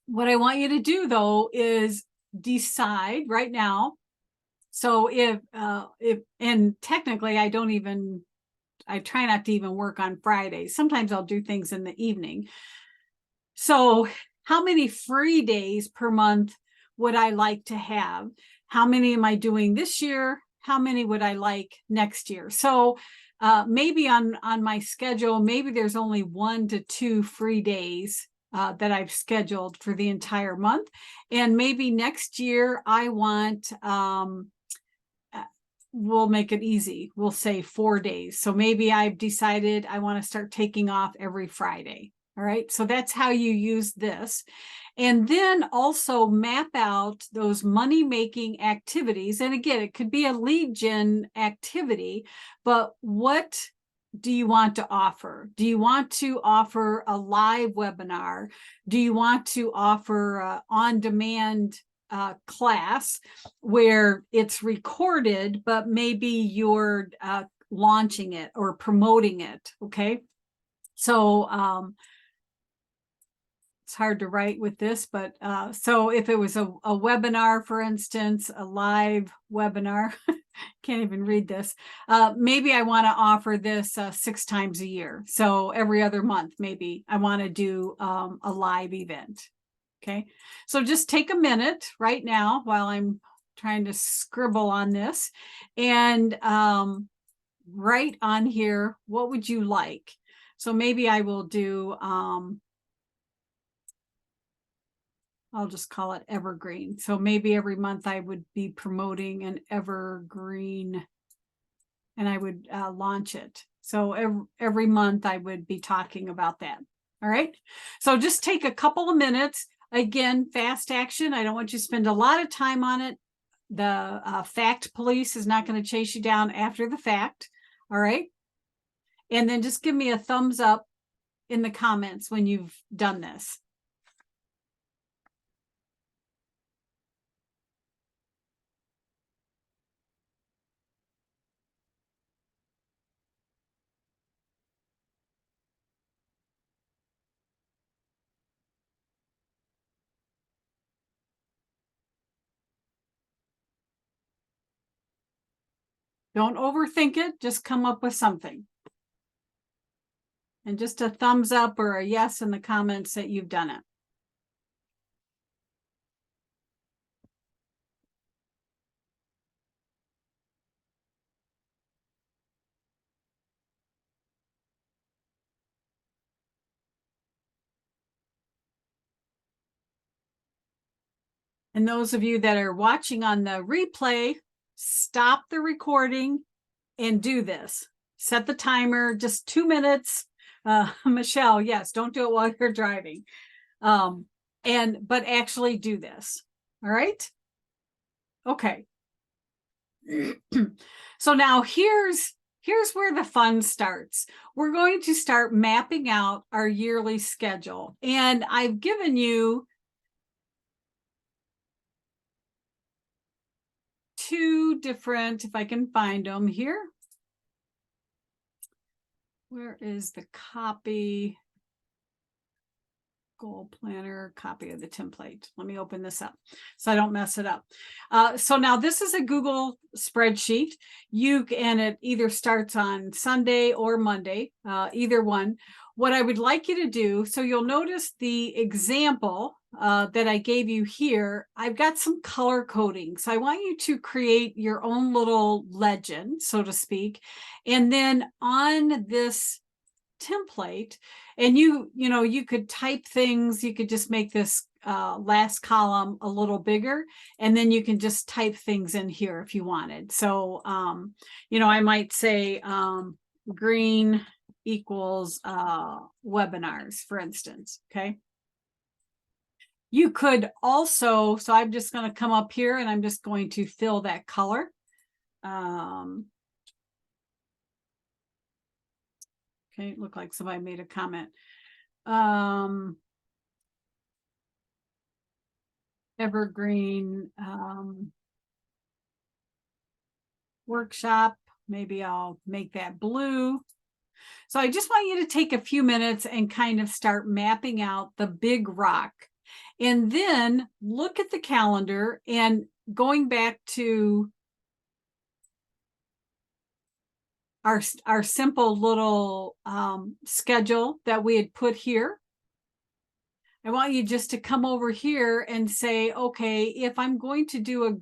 What I want you to do, though, is decide right now. So if and technically I try not to even work on Fridays. Sometimes I'll do things in the evening. So how many free days per month would I like to have? How many am I doing this year? How many would I like next year? So maybe on my schedule, maybe there's only 1 to 2 free days that I've scheduled for the entire month. And maybe next year I want, we'll make it easy. We'll say 4 days. So maybe I've decided I want to start taking off every Friday. All right. So that's how you use this. And then also map out those money-making activities. And again, it could be a lead gen activity, but what do you want to offer? Do you want to offer a live webinar? Do you want to offer a on-demand class where it's recorded, but maybe you're launching it or promoting it? Okay. So it's hard to write with this, but so if it was a webinar, for instance, a live webinar, can't even read this. Maybe I want to offer this 6 times a year. So every other month, maybe I want to do a live event. Okay. So just take a minute right now while I'm trying to scribble on this and write on here, what would you like? So maybe I will do, I'll just call it evergreen. So maybe every month I would be promoting an evergreen and I would launch it. So every month I would be talking about that. All right. So just take a couple of minutes. Again, fast action. I don't want you to spend a lot of time on it. The fact police is not going to chase you down after the fact. All right. And then just give me a thumbs up in the comments when you've done this. Don't overthink it. Just come up with something. And just a thumbs up or a yes in the comments that you've done it. And those of you that are watching on the replay, stop the recording and do this. Set the timer, just 2 minutes. Michelle, yes, don't do it while you're driving. But actually do this. All right. Okay. So now here's where the fun starts. We're going to start mapping out our yearly schedule. And I've given you 2 different, if I can find them here. Where is the copy? Goal planner, copy of the template. Let me open this up so I don't mess it up. So now this is a Google spreadsheet. And it either starts on Sunday or Monday, either one. What I would like you to do, so you'll notice the example that I gave you here, I've got some color coding. So I want you to create your own little legend, so to speak. And then on this template, and you could type things, you could just make this last column a little bigger, and then you can just type things in here if you wanted. So I might say green equals webinars, for instance. Okay. You could also, so I'm just going to come up here and I'm just going to fill that color. Okay, looked like somebody made a comment. Evergreen workshop. Maybe I'll make that blue. So I just want you to take a few minutes and kind of start mapping out the big rock. And then look at the calendar and going back to our simple little schedule that we had put here. I want you just to come over here and say, okay, if I'm going to do a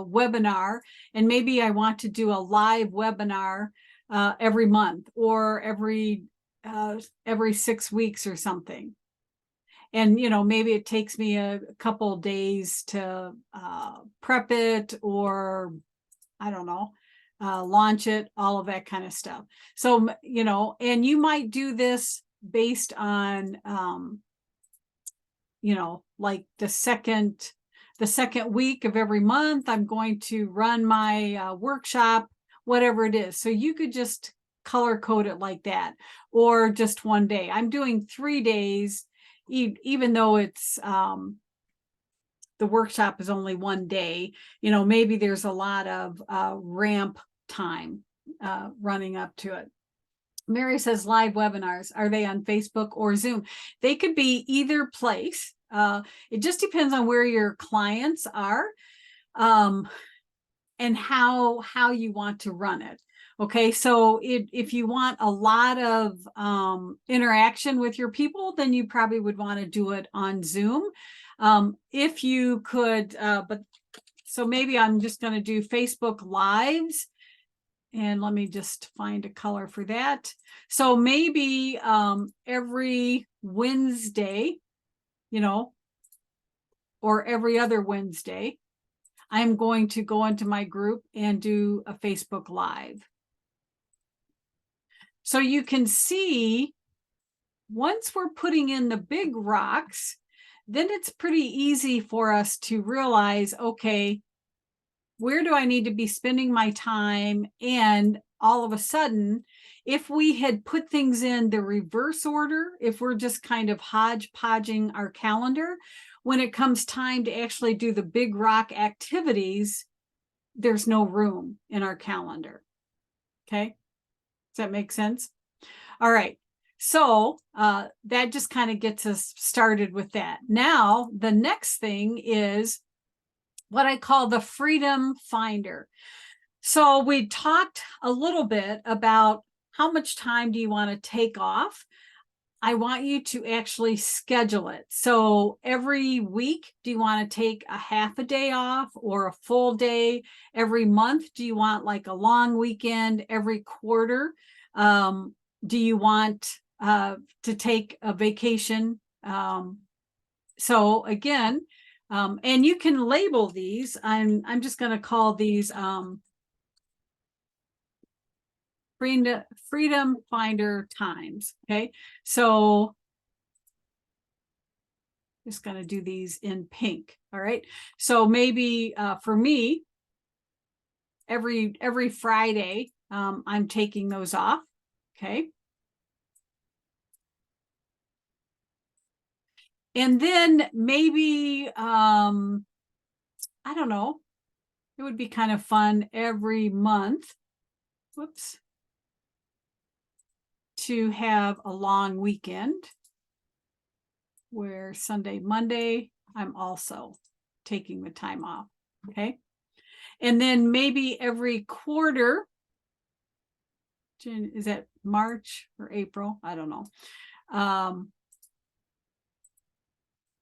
webinar, and maybe I want to do a live webinar every month or every 6 weeks or something. And, maybe it takes me a couple days to prep it, or I don't know, launch it, all of that kind of stuff. So, and you might do this based on, like the second week of every month, I'm going to run my workshop, whatever it is. So you could just color code it like that, or just one day. I'm doing 3 days, even though it's the workshop is only one day. Maybe there's a lot of ramp time running up to it. Mary says live webinars, are they on Facebook or Zoom? They could be either place. It just depends on where your clients are and how you want to run it. Okay, so if you want a lot of interaction with your people, then you probably would want to do it on Zoom. If you could, so maybe I'm just going to do Facebook Lives. And let me just find a color for that. So maybe every Wednesday, or every other Wednesday, I'm going to go into my group and do a Facebook Live. So you can see, once we're putting in the big rocks, then it's pretty easy for us to realize, okay, where do I need to be spending my time? And all of a sudden, if we had put things in the reverse order, if we're just kind of hodgepodging our calendar, when it comes time to actually do the big rock activities, there's no room in our calendar. Okay, does that make sense? All right. So that just kind of gets us started with that. Now, the next thing is what I call the Freedom Finder. So we talked a little bit about how much time do you want to take off. I want you to actually schedule it. So every week, do you want to take a half a day off or a full day? Every month, do you want like a long weekend? Every quarter, do you want to take a vacation? So again, and you can label these. I'm just going to call these Freedom Finder times. Okay, so just going to do these in pink. All right, so maybe for me, every Friday, I'm taking those off. Okay. And then maybe, I don't know, it would be kind of fun every month, whoops, to have a long weekend where Sunday, Monday, I'm also taking the time off. Okay. And then maybe every quarter, is that March or April? I don't know.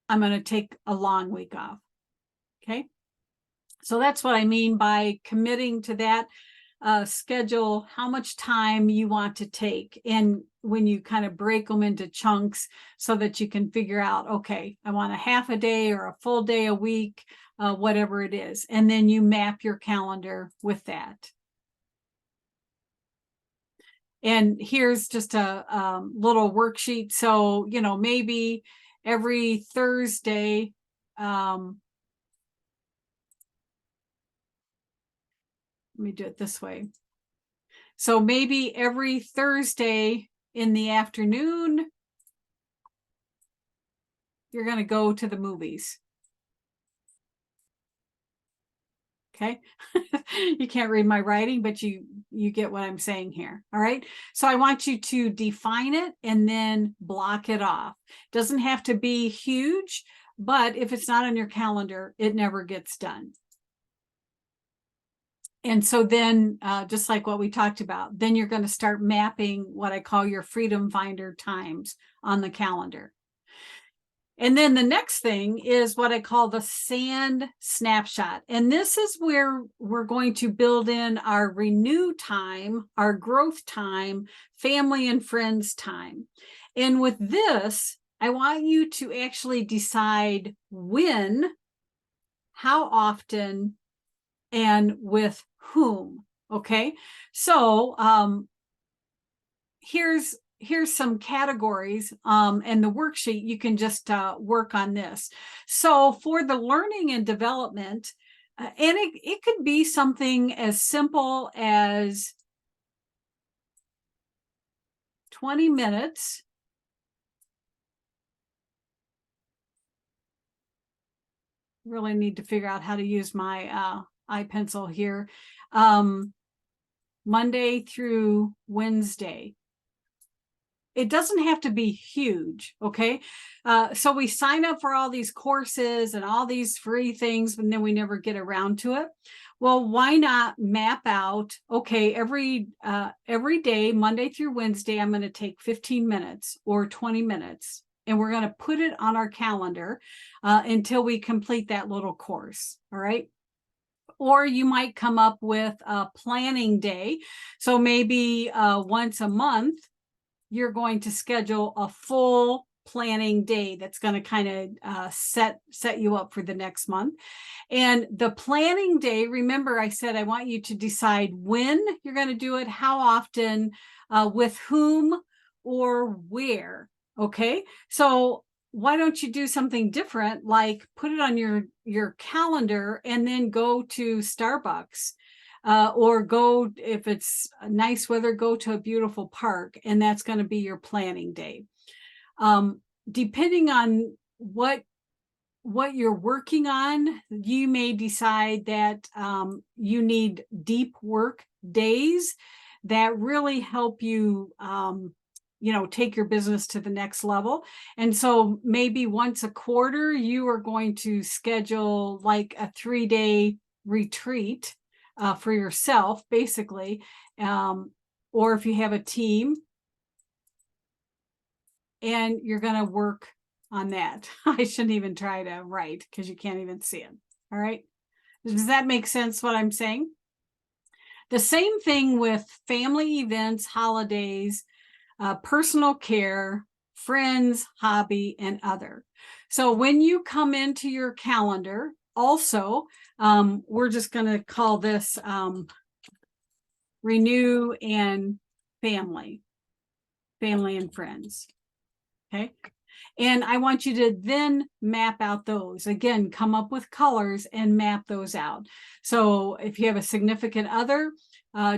I'm going to take a long week off. Okay. So that's what I mean by committing to that schedule, how much time you want to take. And when you kind of break them into chunks so that you can figure out, okay, I want a half a day or a full day a week, whatever it is. And then you map your calendar with that. And here's just a little worksheet. So, maybe every Thursday, let me do it this way. So maybe every Thursday in the afternoon, you're going to go to the movies. Okay. You can't read my writing, but you get what I'm saying here. All right. So I want you to define it and then block it off. Doesn't have to be huge, but if it's not on your calendar, it never gets done. And so then, just like what we talked about, then you're going to start mapping what I call your Freedom Finder times on the calendar. And then the next thing is what I call the sand snapshot. And this is where we're going to build in our renew time, our growth time, family and friends time. And with this, I want you to actually decide when, how often, and with whom. Okay. So here's some categories, and the worksheet, you can just work on this. So for the learning and development, and it could be something as simple as 20 minutes. Really need to figure out how to use my iPencil here. Monday through Wednesday. It doesn't have to be huge, okay? So we sign up for all these courses and all these free things, and then we never get around to it. Well, why not map out, okay, every day, Monday through Wednesday, I'm going to take 15 minutes or 20 minutes, and we're going to put it on our calendar until we complete that little course, all right? Or you might come up with a planning day. So maybe once a month, you're going to schedule a full planning day that's going to kind of set you up for the next month. And the planning day, remember I said I want you to decide when you're going to do it, how often, with whom, or where. Okay, so why don't you do something different, like put it on your calendar and then go to Starbucks, or go, if it's nice weather, go to a beautiful park, and that's going to be your planning day. Depending on what you're working on, you may decide that you need deep work days that really help you take your business to the next level. And so maybe once a quarter, you are going to schedule like a 3-day retreat for yourself, basically. Or if you have a team, and you're going to work on that. I shouldn't even try to write because you can't even see it. All right. Does that make sense what I'm saying? The same thing with family events, holidays, personal care, friends, hobby, and other. So when you come into your calendar, also, we're just going to call this renew and family and friends. Okay. And I want you to then map out those. Again, come up with colors and map those out. So if you have a significant other,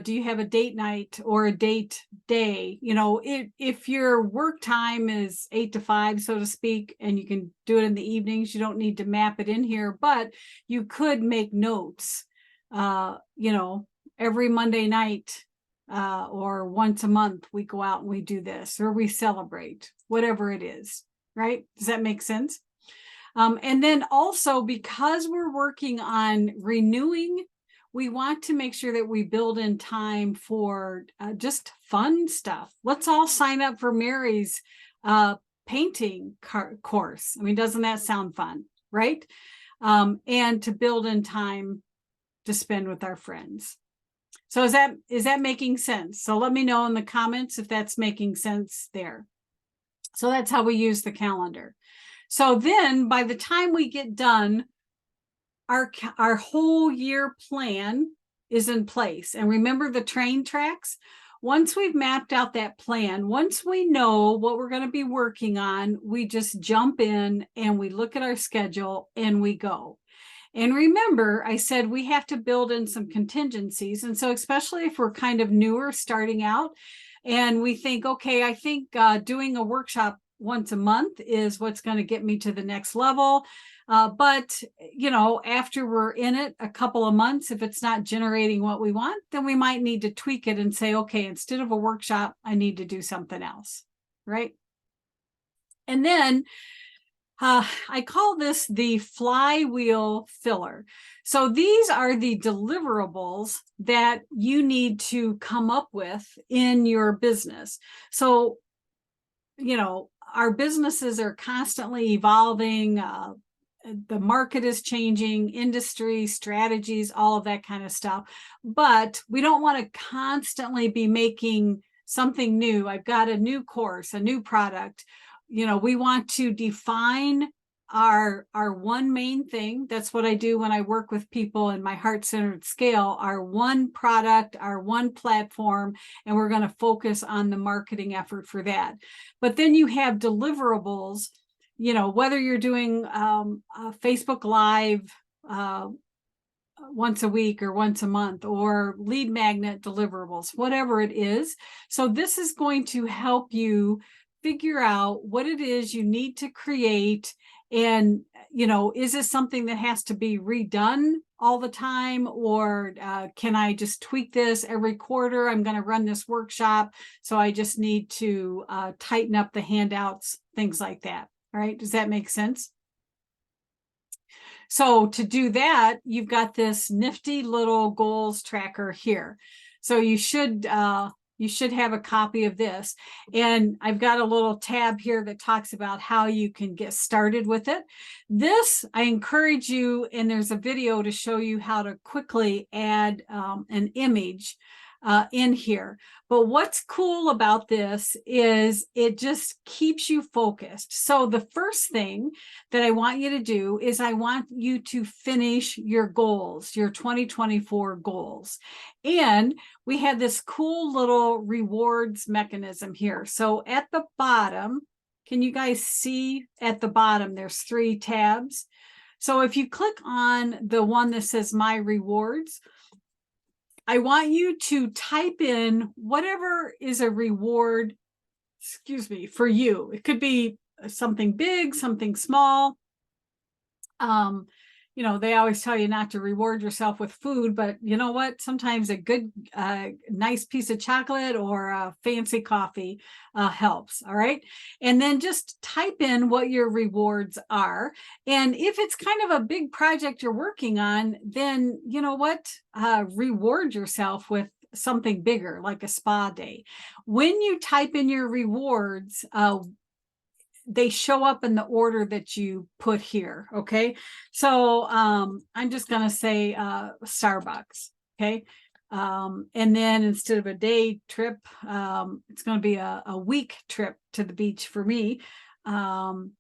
do you have a date night or a date day? If your work time is 8 to 5, so to speak, and you can do it in the evenings, you don't need to map it in here, but you could make notes, every Monday night, or once a month, we go out and we do this, or we celebrate, whatever it is, right? Does that make sense? And then also, because we're working on renewing, we want to make sure that we build in time for just fun stuff. Let's all sign up for Mary's painting course. I mean, doesn't that sound fun, right? And to build in time to spend with our friends. So is that making sense? So let me know in the comments if that's making sense there. So that's how we use the calendar. So then by the time we get done, our whole year plan is in place. And remember the train tracks? Once we've mapped out that plan, once we know what we're going to be working on, we just jump in and we look at our schedule and we go. And remember, I said we have to build in some contingencies. And so especially if we're kind of newer, starting out, and we think, okay, I think doing a workshop once a month is what's going to get me to the next level. But, after we're in it a couple of months, if it's not generating what we want, then we might need to tweak it and say, okay, instead of a workshop, I need to do something else, right? And then I call this the flywheel filler. So these are the deliverables that you need to come up with in your business. So, our businesses are constantly evolving. The market is changing, industry, strategies, all of that kind of stuff. But we don't want to constantly be making something new. I've got a new course, a new product. We want to define our one main thing. That's what I do when I work with people in my heart-centered scale, our one product, our one platform, and we're going to focus on the marketing effort for that. But then you have deliverables, whether you're doing Facebook Live, once a week or once a month, or lead magnet deliverables, whatever it is. So this is going to help you figure out what it is you need to create. And, is this something that has to be redone all the time? Or can I just tweak this every quarter? I'm going to run this workshop, so I just need to tighten up the handouts, things like that. All right. Does that make sense? So to do that, you've got this nifty little goals tracker here. So you should have a copy of this. And I've got a little tab here that talks about how you can get started with it. This, I encourage you, and there's a video to show you how to quickly add an image in here. But what's cool about this is it just keeps you focused. So the first thing that I want you to do is I want you to finish your goals, your 2024 goals. And we have this cool little rewards mechanism here. So at the bottom, can you guys see at the bottom, there's 3 tabs. So if you click on the one that says My Rewards, I want you to type in whatever is a reward, for you. It could be something big, something small. They always tell you not to reward yourself with food, but you know what? Sometimes a good, nice piece of chocolate or a fancy coffee helps. All right. And then just type in what your rewards are. And if it's kind of a big project you're working on, then you know what? Reward yourself with something bigger, like a spa day. When you type in your rewards, they show up in the order that you put here. Okay. So I'm just going to say Starbucks. Okay. And then instead of a day trip, it's going to be a week trip to the beach for me. Let's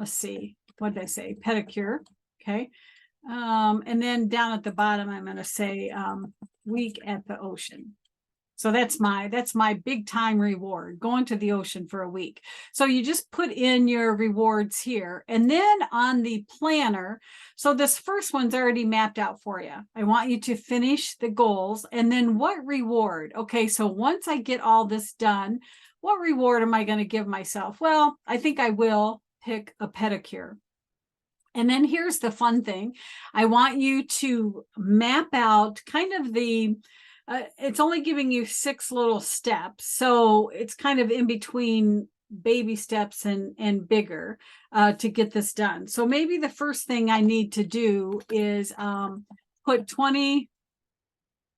see. What did I say? Pedicure. Okay. And then down at the bottom, I'm going to say week at the ocean. So that's my big time reward, going to the ocean for a week. So you just put in your rewards here. And then on the planner, so this first one's already mapped out for you. I want you to finish the goals. And then what reward? Okay, so once I get all this done, what reward am I going to give myself? Well, I think I will pick a pedicure. And then here's the fun thing. I want you to map out kind of it's only giving you 6 little steps. So it's kind of in between baby steps and bigger to get this done. So maybe the first thing I need to do is put 20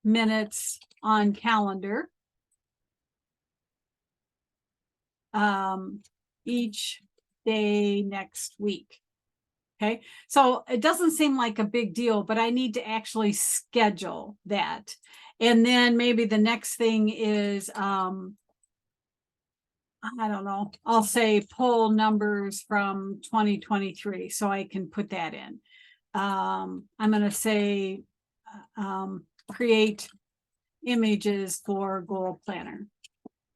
minutes on calendar each day next week. Okay, so it doesn't seem like a big deal, but I need to actually schedule that. And then maybe the next thing is, I don't know, I'll say pull numbers from 2023 so I can put that in. I'm going to say create images for goal planner.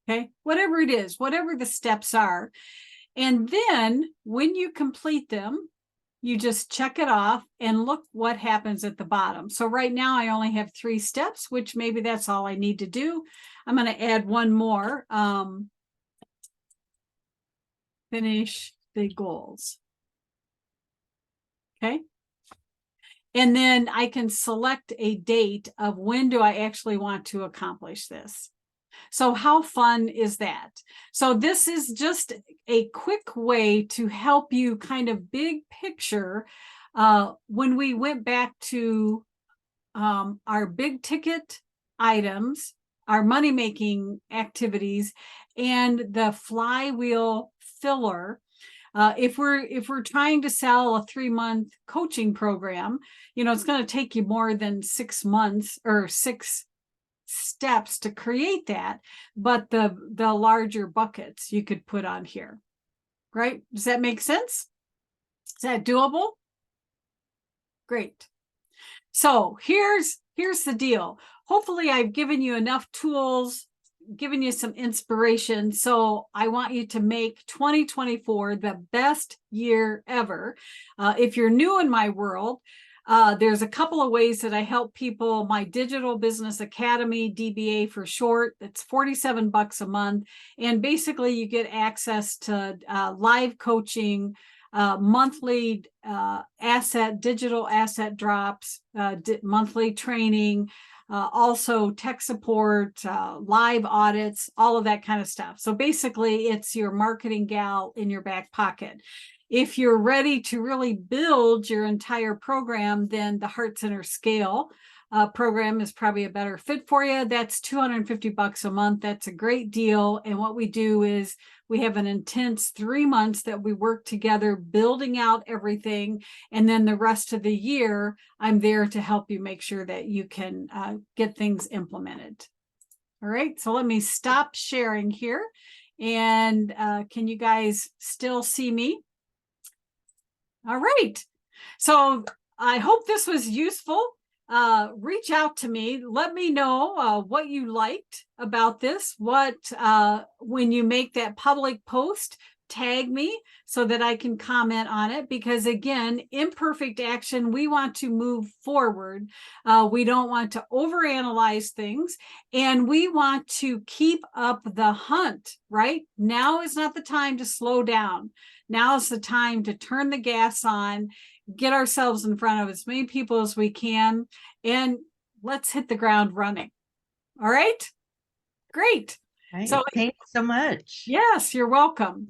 Okay, whatever it is, whatever the steps are. And then when you complete them, you just check it off and look what happens at the bottom. So right now I only have 3 steps, which maybe that's all I need to do. I'm going to add one more. Finish the goals. Okay. And then I can select a date of when do I actually want to accomplish this. So how fun is that? So this is just a quick way to help you kind of big picture. When we went back to our big ticket items, our money-making activities, and the flywheel filler, if we're trying to sell a 3-month coaching program, it's going to take you more than 6 months or 6 steps to create that, but the larger buckets you could put on here. Right? Does that make sense? Is that doable? Great. So here's the deal. Hopefully I've given you enough tools giving you some inspiration. So I want you to make 2024 the best year ever. If you're new in my world, there's a couple of ways that I help people. My Digital Business Academy, DBA for short, it's $47 a month. And basically you get access to live coaching, monthly digital asset drops, monthly training, also tech support, live audits, all of that kind of stuff. So basically it's your marketing gal in your back pocket. If you're ready to really build your entire program, then the Heart Center Scale program is probably a better fit for you. That's $250 a month. That's a great deal. And what we do is we have an intense 3 months that we work together building out everything. And then the rest of the year, I'm there to help you make sure that you can get things implemented. All right, so let me stop sharing here. And can you guys still see me? All right. So I hope this was useful. Reach out to me. Let me know what you liked about this. When you make that public post, tag me so that I can comment on it. Because again, imperfect action, we want to move forward. We don't want to overanalyze things, and we want to keep up the hunt, right? Now is not the time to slow down. Now is the time to turn the gas on, get ourselves in front of as many people as we can, and let's hit the ground running. All right? Great. Right. So Thanks so much. yes, you're welcome.